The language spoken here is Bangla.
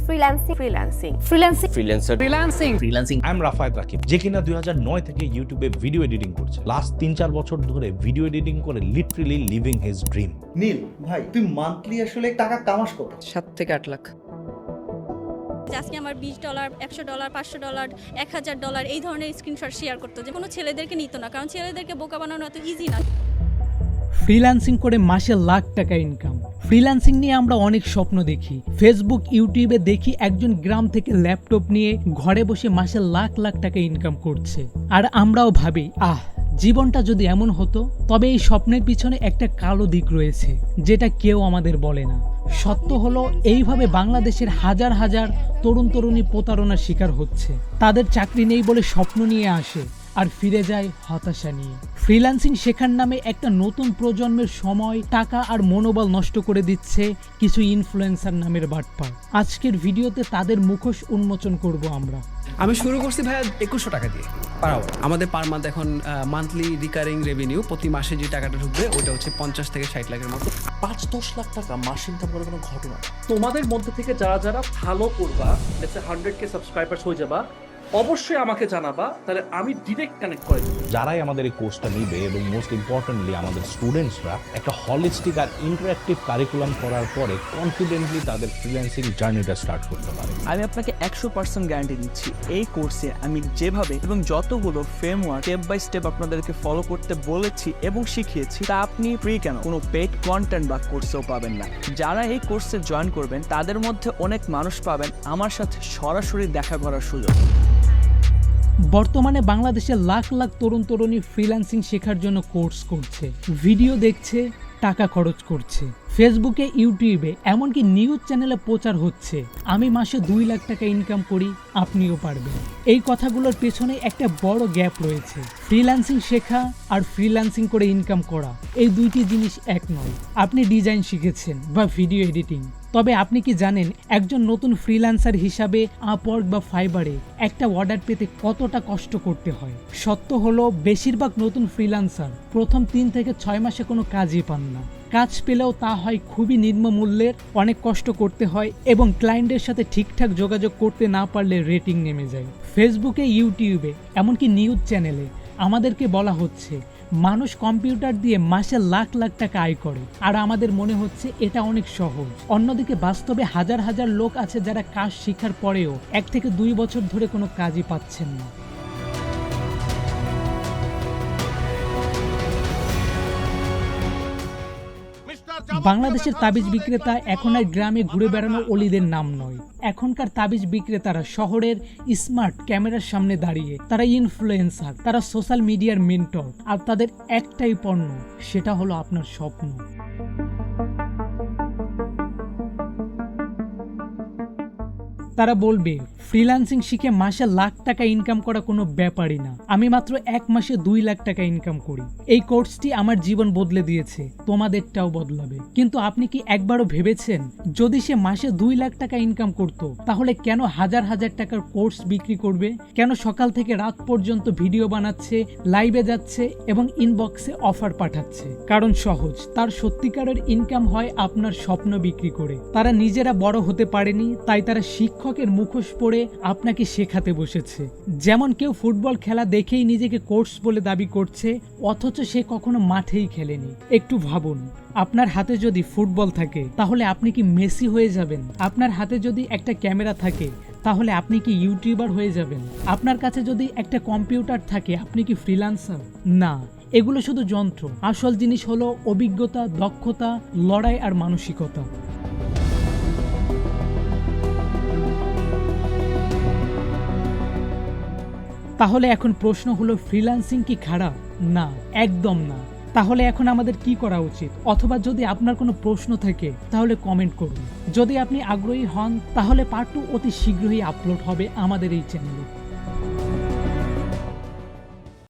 Freelancing freelancing freelancing freelancer freelancing freelancing I am Rafayet Rakib, যে কিনা 2009 থেকে ইউটিউবে ভিডিও এডিটিং করছে। লাস্ট 3-4 বছর ধরে ভিডিও এডিটিং করে লিটারালি লিভিং হিজ ড্রিম। নীল ভাই, তুই মান্থলি আসলে টাকা কামাস কত? 7 থেকে 8 লাখ। আজকে আমার $20, $100, $500, $1000 এই ধরনের স্ক্রিনশট শেয়ার করতো, যে কোনো ছেলেদেরকে নিত না, কারণ ছেলেদেরকে বোকা বানানো এত ইজি না। ফ্রিল্যান্সিং করে মাসে লাখ টাকা ইনকাম। ফ্রিল্যান্সিং নিয়ে আমরা অনেক স্বপ্ন দেখি, ফেসবুক ইউটিউবে দেখি একজন গ্রাম থেকে ল্যাপটপ নিয়ে ঘরে বসে মাসে লাখ লাখ টাকা ইনকাম করছে, আর আমরাও ভাবি জীবনটা যদি এমন হতো। তবে এই স্বপ্নের পিছনে একটা কালো দিক রয়েছে, যেটা কেউ আমাদের বলে না। সত্য হলো, এইভাবে বাংলাদেশের হাজার হাজার তরুণ তরুণী প্রতারণার শিকার হচ্ছে। তাদের চাকরি নেই বলে স্বপ্ন নিয়ে আসে আর ফিরে যায় হতাশা নিয়ে। ফ্রিল্যান্সিং শেখার নামে একটা নতুন প্রজন্মের সময়, টাকা আর মনোবল নষ্ট করে দিচ্ছে কিছু ইনফ্লুয়েন্সার নামের বাটপার। আজকের ভিডিওতে তাদের মুখোশ উন্মোচন করব আমরা। আমি শুরু করছি ভাইয়া 2100 টাকা দিয়ে পার আওয়ার। আমাদের পার মান্থ এখন মান্থলি রিকারিং রেভিনিউ, প্রতি মাসে যে টাকাটা ঢুকবে ওটা হচ্ছে 50 থেকে 60 লাখের মতো। 5-10 লাখ টাকা মাস ইনকাম করে কোনো ঘটনা। তোমাদের মধ্যে থেকে যারা যারা ভালো করবা, 100K সাবস্ক্রাইবার্স হয়ে যাবা, অবশ্যই আমাকে জানাবা, তাহলে আমি ডিরেক্ট কানেক্ট করে দেবো। যারাই আমাদের এই কোর্সটা নিবে এবং মোস্ট ইম্পর্টেন্টলি আমাদের স্টুডেন্টসরা একটা হলিস্টিক আর ইন্টারঅ্যাক্টিভ কারিকুলাম করার পরে কনফিডেন্টলি তাদের ফ্রিল্যান্সিং জার্নিটা স্টার্ট করতে পারে। আমি আপনাকে 100% গ্যারান্টি দিচ্ছি, এই কোর্সে আমি যেভাবে এবং যতগুলো ফ্রেমওয়ার্ক স্টেপ বাই স্টেপ আপনাদেরকে ফলো করতে বলেছি এবং শিখিয়েছি, তা আপনি ফ্রি কেন কোনো পেইড কন্টেন্ট বা কোর্সেও পাবেন না। যারা এই কোর্সে জয়েন করবেন তাদের মধ্যে অনেক মানুষ পাবেন আমার সাথে সরাসরি দেখা করার সুযোগ। বর্তমানে বাংলাদেশে লাখ লাখ তরুণ তরুণী ফ্রিল্যান্সিং শেখার জন্য কোর্স করছে, ভিডিও দেখছে, টাকা খরচ করছে। ফেসবুকে, ইউটিউবে, এমনকি নিউজ চ্যানেলে প্রচার হচ্ছে আমি মাসে 2 লাখ টাকা ইনকাম করি, আপনিও পারবেন। এই কথাগুলোর পেছনে একটা বড় গ্যাপ রয়েছে। ফ্রিল্যান্সিং শেখা আর ফ্রিল্যান্সিং করে ইনকাম করা, এই দুইটি জিনিস এক নয়। আপনি ডিজাইন শিখেছেন বা ভিডিও এডিটিং, তবে আপনি কি জানেন একজন নতুন ফ্রিল্যান্সার হিসাবে আপওয়ার্ক বা ফাইবারে একটা অর্ডার পেতে কতটা কষ্ট করতে হয়? সত্য হলো, বেশিরভাগ নতুন ফ্রিল্যান্সার প্রথম 3 থেকে 6 মাসে কোনো কাজই পান না। কাজ পেলেও তা হয় খুবই নিম্ন মূল্যের, অনেক কষ্ট করতে হয় এবং ক্লায়েন্টের সাথে ঠিকঠাক যোগাযোগ করতে না পারলে রেটিং নেমে যায়। ফেসবুকে, ইউটিউবে, এমনকি নিউজ চ্যানেলে আমাদেরকে বলা হচ্ছে মানুষ কম্পিউটার দিয়ে মাসে লাখ লাখ টাকা আয় করে, আর আমাদের মনে হচ্ছে এটা অনেক সহজ। অন্যদিকে বাস্তবে হাজার হাজার লোক আছে যারা কাজ শেখার পরেও 1 থেকে 2 বছর ধরে কোনো কাজই পাচ্ছেন না। বাংলাদেশের তাবিজ বিক্রেতা এখন আর গ্রামে ঘুরে বেড়ানো অলিদের নাম নয়। এখনকার তাবিজ বিক্রেতারা শহরের স্মার্ট ক্যামেরার সামনে দাঁড়িয়ে, তারা ইনফ্লুয়েন্সার, তারা সোশ্যাল মিডিয়ার মেন্টর, আর তাদের একটাই পণ্য, সেটা হলো আপনার স্বপ্ন। তারা বলবে ফ্রিল্যান্সিং শিখে মাসে লাখ টাকা ইনকাম করা কোনো ব্যাপারই না, আমি মাত্র 1 মাসে 2 লাখ টাকা ইনকাম করি। এই কোর্সটি আমার জীবন বদলে দিয়েছে, তোমাদেরটাও বদলাবে। কিন্তু আপনি কি একবারও ভেবেছেন, যদি সে মাসে 2 লাখ টাকা ইনকাম করত, তাহলে কেন হাজার হাজার টাকার কোর্স বিক্রি করবে? কেন সকাল থেকে রাত পর্যন্ত ভিডিও বানাচ্ছে, লাইভে যাচ্ছে এবং ইনবক্সে অফার পাঠাচ্ছে? কারণ সহজ, তার সত্যিকারের ইনকাম হয় আপনার স্বপ্ন বিক্রি করে। তারা নিজেরা বড় হতে পারেনি, তাই তারা শিক্ষকের মুখোশ পরে আপনাকে শেখাতে বসেছে। যেমন কেউ ফুটবল খেলা দেখেই নিজেকে কোচ বলে দাবি করছে, অথচ সে কখনো মাঠেই খেলেনি। একটু ভাবুন, আপনার হাতে যদি ফুটবল থাকে তাহলে আপনি কি মেসি হয়ে যাবেন? আপনার হাতে যদি একটা ক্যামেরা থাকে তাহলে আপনি কি ইউটিউবার হয়ে যাবেন? আপনার কাছে যদি একটা কম্পিউটার থাকে আপনি কি ফ্রিল্যান্সার? না, এগুলো শুধু যন্ত্র। আসল জিনিস হলো অভিজ্ঞতা, দক্ষতা, লড়াই আর মানসিকতা। তাহলে এখন প্রশ্ন হলো, ফ্রিল্যান্সিং কি খারাপ? না, একদম না। তাহলে এখন আমাদের কি করা উচিত? অথবা যদি আপনার কোনো প্রশ্ন থাকে তাহলে কমেন্ট করুন। যদি আপনি আগ্রহী হন তাহলে পার্ট 2 অতি শীঘ্রই আপলোড হবে আমাদের এই চ্যানেলে।